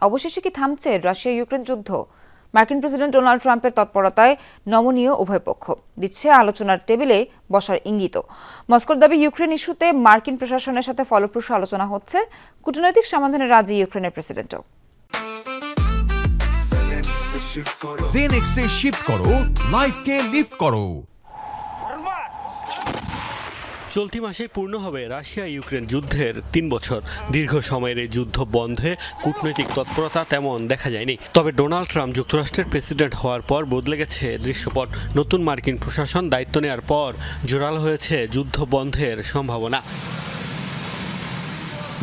অবশেষে কি থামছে রাশিয়া ইউক্রেন যুদ্ধ? মার্কিন প্রেসিডেন্ট ডোনাল্ড ট্রাম্পের তৎপরতায় নমনীয় উভয় পক্ষ দিচ্ছে আলোচনার টেবিলে বসার ইঙ্গিত। মস্কোর দাবি ইউক্রেন ইস্যুতে মার্কিন প্রশাসনের সাথে ফলপ্রসূ আলোচনা হচ্ছে। কূটনৈতিক সমাধানে রাজি ইউক্রেনের প্রেসিডেন্টও। জেনেক্সে শিফট করো, লাইফকে লিফট করো। চলতি মাসেই পূর্ণ হবে রাশিয়া ইউক্রেন যুদ্ধের ৩ বছর। দীর্ঘ সময়ের এই যুদ্ধ বন্ধে কূটনৈতিক তৎপরতা তেমন দেখা যায়নি। তবে ডোনাল্ড ট্রাম্প যুক্তরাষ্ট্রের প্রেসিডেন্ট হওয়ার পর বদলে গেছে দৃশ্যপট। নতুন মার্কিন প্রশাসন দায়িত্ব নেওয়ার পর জোরালো হয়েছে যুদ্ধ বন্ধের সম্ভাবনা।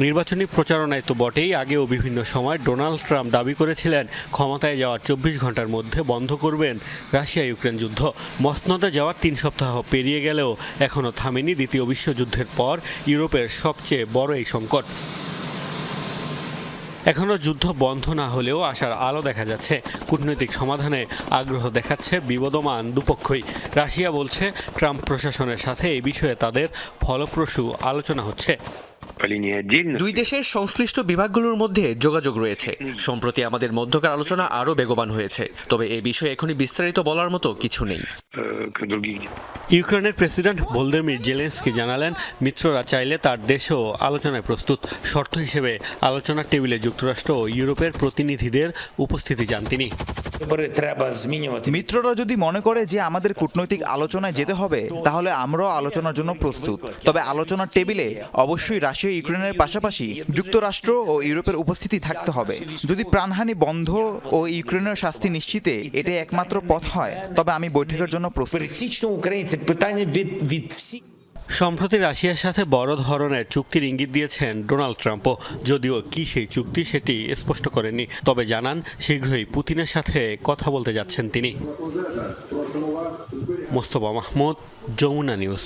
নির্বাচনী প্রচারণায় তো বটেই, আগেও বিভিন্ন সময় ডোনাল্ড ট্রাম্প দাবি করেছিলেন ক্ষমতায় যাওয়ার ২৪ ঘন্টার মধ্যে বন্ধ করবেন রাশিয়া ইউক্রেন যুদ্ধ। মসনদে যাওয়ার ৩ সপ্তাহ পেরিয়ে গেলেও এখনও থামেনি দ্বিতীয় বিশ্বযুদ্ধের পর ইউরোপের সবচেয়ে বড় এই সংকট। এখনও যুদ্ধ বন্ধ না হলেও আশার আলো দেখা যাচ্ছে। কূটনৈতিক সমাধানে আগ্রহ দেখাচ্ছে বিবদমান দুপক্ষই। রাশিয়া বলছে ট্রাম্প প্রশাসনের সাথে এই বিষয়ে তাদের ফলপ্রসূ আলোচনা হচ্ছে। দুই দেশের সংশ্লিষ্ট বিভাগগুলোর মধ্যে যোগাযোগ রয়েছে। সম্প্রতি আমাদের মধ্যকার আলোচনা আরও বেগবান হয়েছে, তবে এ বিষয়ে এখনই বিস্তারিত বলার মতো কিছু নেই। ইউক্রেনের প্রেসিডেন্ট ভলোদিমির জেলেনস্কি জানালেন মিত্ররা চাইলে তার দেশও আলোচনায় প্রস্তুত। শর্ত হিসেবে আলোচনার টেবিলে যুক্তরাষ্ট্র ও ইউরোপের প্রতিনিধিদের উপস্থিতি চান তিনি। মিত্ররা যদি মনে করে যে আমাদের কূটনৈতিক আলোচনায় যেতে হবে, তাহলে আমরাও আলোচনার জন্য প্রস্তুত। তবে আলোচনার টেবিলে অবশ্যই রাশিয়া ইউক্রেনের পাশাপাশি যুক্তরাষ্ট্র ও ইউরোপের উপস্থিতি থাকতে হবে। যদি প্রাণহানি বন্ধ ও ইউক্রেনের শাস্তি নিশ্চিতে এটাই একমাত্র পথ হয়, তবে আমি বৈঠকের জন্য প্রস্তুত। সম্প্রতি রাশিয়ার সাথে বড় ধরনের চুক্তির ইঙ্গিত দিয়েছেন ডোনাল্ড ট্রাম্পও, যদিও কি সেই চুক্তি সেটি স্পষ্ট করেননি। তবে জানান শীঘ্রই পুতিনের সাথে কথা বলতে যাচ্ছেন তিনি। মোস্তফা মাহমুদ, যমুনা নিউজ।